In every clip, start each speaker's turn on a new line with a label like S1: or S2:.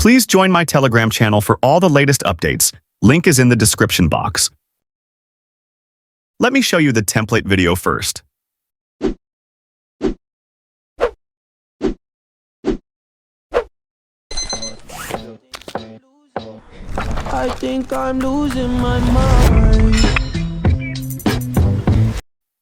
S1: Please join my Telegram channel for all the latest updates. Link is in the description box. Let me show you the template video first.
S2: I think I'm losing my mind.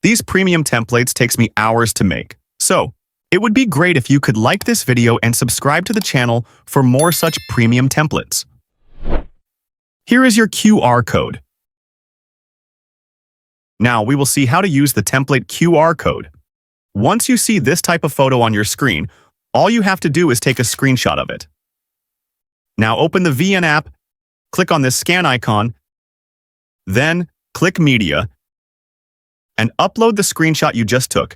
S1: These premium templates takes me hours to make, so it would be great if you could like this video and subscribe to the channel for more such premium templates. Here is your QR code. Now we will see how to use the template QR code. Once you see this type of photo on your screen, all you have to do is take a screenshot of it. Now open the VN app, click on this scan icon, then click Media, and upload the screenshot you just took.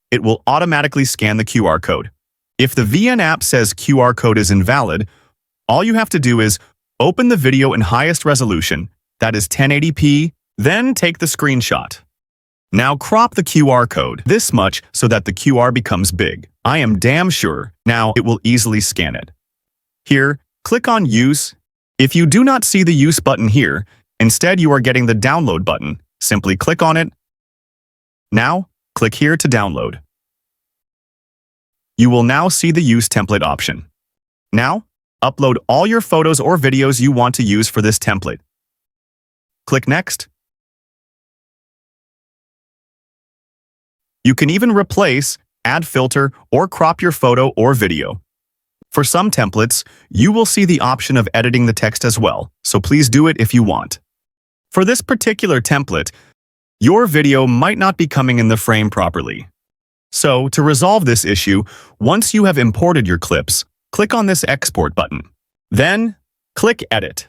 S1: It will automatically scan the QR code. If the VN app says QR code is invalid, all you have to do is open the video in highest resolution, that is 1080p, then take the screenshot. Now crop the QR code this much so that the QR becomes big. I am damn sure now it will easily scan it. Here, click on Use. If you do not see the Use button here, instead you are getting the Download button. Simply click on it. Now, click here to download. You will now see the Use template option. Now, upload all your photos or videos you want to use for this template. Click Next. You can even replace, add filter, or crop your photo or video. For some templates, you will see the option of editing the text as well, so please do it if you want. For this particular template, your video might not be coming in the frame properly. So, to resolve this issue, once you have imported your clips, click on this Export button. Then, click Edit.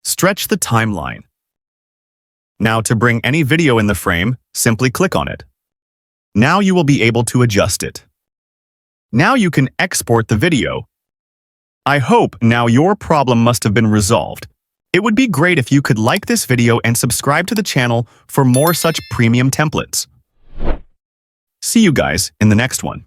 S1: Stretch the timeline. Now, to bring any video in the frame, simply click on it. Now you will be able to adjust it. Now you can export the video. I hope now your problem must have been resolved. It would be great if you could like this video and subscribe to the channel for more such premium templates. See you guys in the next one.